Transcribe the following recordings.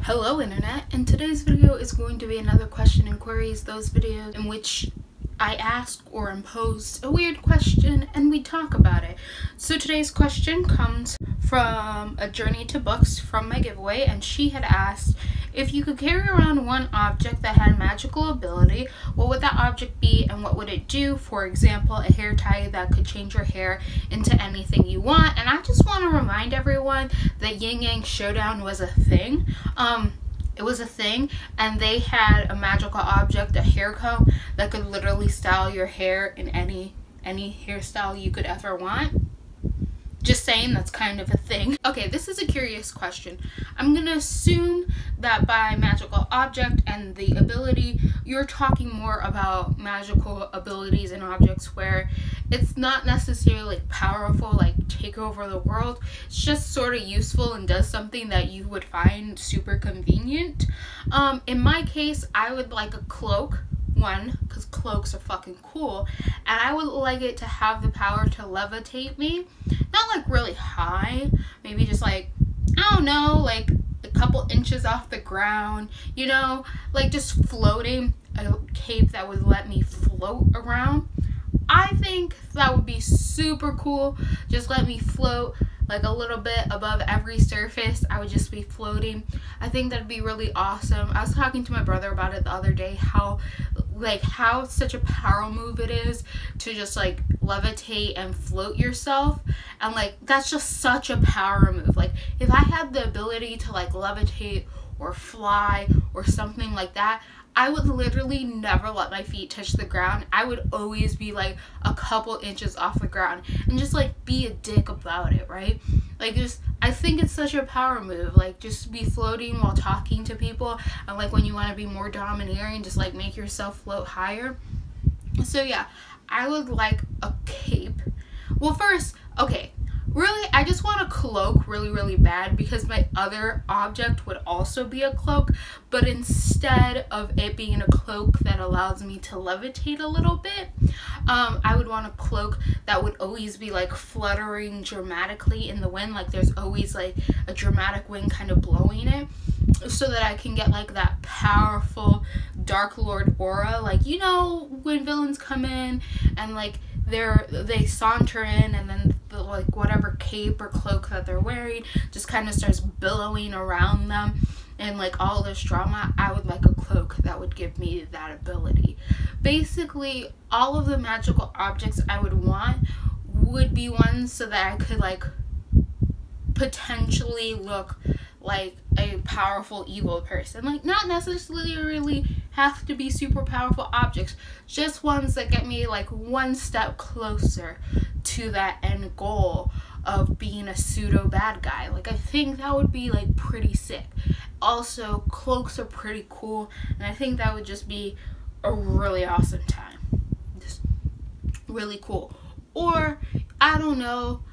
Hello internet, and today's video is going to be another question and queries, those videos in which I ask or impose a weird question and we talk about it. So today's question comes from a journey to books from my giveaway, and she had asked, if you could carry around one object that had magical ability, what would that object be and what would it do? For example, a hair tie that could change your hair into anything you want. And I just want to remind everyone that Yin Yang Showdown was a thing. It was a thing, and they had a magical object, a hair comb, that could literally style your hair in any hairstyle you could ever want. Just saying, that's kind of a thing. Okay, this is a curious question. I'm gonna assume that by magical object and the ability, you're talking more about magical abilities and objects where it's not necessarily powerful, like take over the world. It's just sort of useful and does something that you would find super convenient. In my case, I would like a cloak. One, because cloaks are fucking cool, and I would like it to have the power to levitate me, not like really high, maybe just like, I don't know, like a couple inches off the ground, you know, like just floating, a cape that would let me float around. I think that would be super cool. Just let me float like a little bit above every surface. I would just be floating. I think that'd be really awesome. I was talking to my brother about it the other day, how such a power move it is to just like levitate and float yourself, and like that's just such a power move. Like if I had the ability to like levitate or fly or something like that, I would literally never let my feet touch the ground. I would always be like a couple inches off the ground and just like be a dick about it, right? Like just, I think it's such a power move. Like just be floating while talking to people, and like when you want to be more domineering, just like make yourself float higher. So yeah, I would like a cape. Well, first, okay, really, I just want a cloak really bad because my other object would also be a cloak, but instead of it being a cloak that allows me to levitate a little bit, I would want a cloak that would always be like fluttering dramatically in the wind, like there's always like a dramatic wind kind of blowing it, so that I can get like that powerful Dark Lord aura, like, you know, when villains come in and like they saunter in, and then the, like whatever cape or cloak that they're wearing just kind of starts billowing around them and like all this drama. I would like a cloak that would give me that ability. Basically, all of the magical objects I would want would be ones so that I could like potentially look like a powerful evil person. Like not necessarily have to be super powerful objects, just ones that get me like one step closer to that end goal of being a pseudo bad guy. Like I think that would be like pretty sick. Also, cloaks are pretty cool, and I think that would just be a really awesome time. Just really cool. Or I don't know,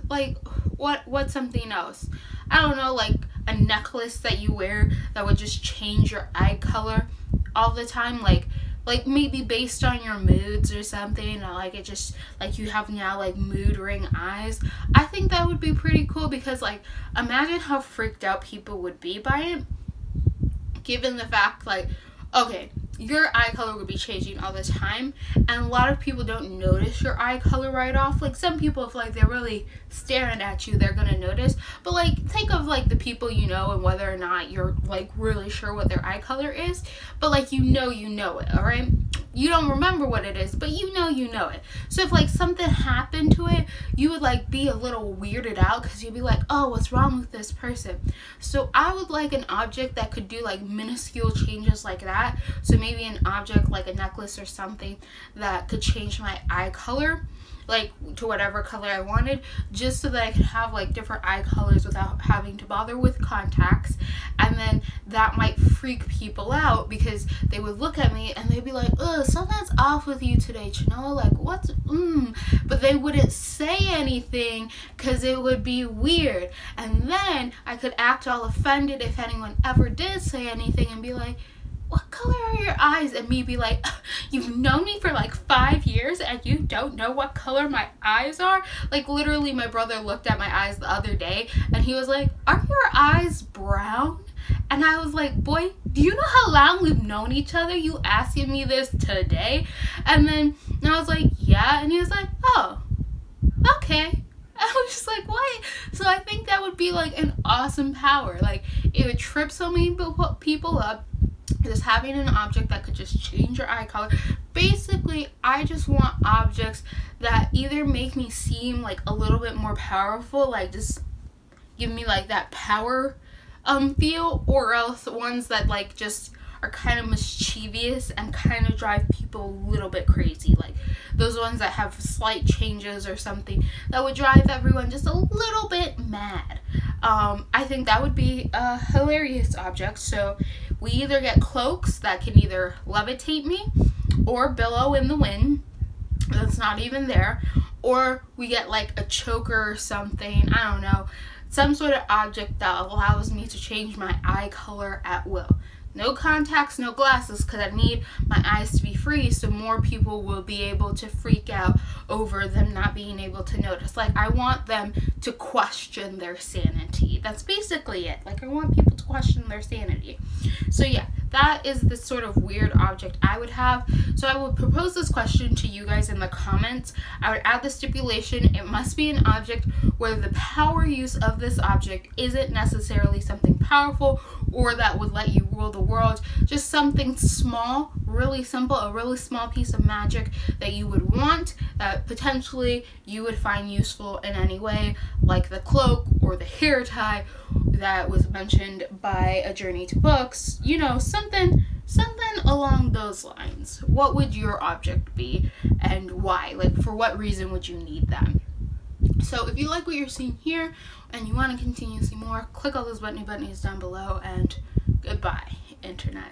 like what's something else? I don't know, like a necklace that you wear that would just change your eye color all the time, like maybe based on your moods or something, or like it just like you have now like mood ring eyes. I think that would be pretty cool, because like imagine how freaked out people would be by it, given the fact like, okay, your eye color would be changing all the time, and a lot of people don't notice your eye color right off. Like some people, if like they're really staring at you, they're gonna notice, but like think of like the people you know and whether or not you're like really sure what their eye color is, but like you know it, all right? You don't remember what it is, but you know it. So if like something happened to it, you would like be a little weirded out, because you'd be like, oh, what's wrong with this person? So I would like an object that could do like minuscule changes like that. So maybe an object like a necklace or something that could change my eye color, like to whatever color I wanted, just so that I could have like different eye colors without having to bother with contacts. And then that might freak people out, because they would look at me and they'd be like, ugh, something's off with you today, Chinoa, like what's but they wouldn't say anything because it would be weird. And then I could act all offended if anyone ever did say anything and be like, what color are your eyes? And me be like, you've known me for like 5 years and you don't know what color my eyes are? Like literally my brother looked at my eyes the other day and he was like, are your eyes brown? And I was like, boy, do you know how long we've known each other? You asking me this today? And then I was like, yeah. And he was like, oh, okay. I was just like, what? So I think that would be like an awesome power. Like, it would trip so many people up, just having an object that could just change your eye color. Basically, I just want objects that either make me seem like a little bit more powerful, like just give me like that power feel, or else ones that like just are kind of mischievous and kind of drive people a little bit crazy, like those ones that have slight changes or something that would drive everyone just a little bit mad. I think that would be a hilarious object. So we either get cloaks that can either levitate me or billow in the wind, that's not even there, or we get like a choker or something, I don't know, some sort of object that allows me to change my eye color at will. No contacts, no glasses, because I need my eyes to be free so more people will be able to freak out over them not being able to notice. Like, I want them to question their sanity. That's basically it. Like, I want people to question their sanity. So yeah, that is the sort of weird object I would have. So I would propose this question to you guys in the comments. I would add the stipulation, it must be an object where the power use of this object isn't necessarily something powerful or that would let you rule the world. Just something small, really simple, a really small piece of magic that you would want, that potentially you would find useful in any way, like the cloak or the hair tie that was mentioned by A Journey to Books. You know, something along those lines. What would your object be and why? Like, for what reason would you need them? So if you like what you're seeing here and you want to continue to see more, click all those bunnies down below, and goodbye, internet.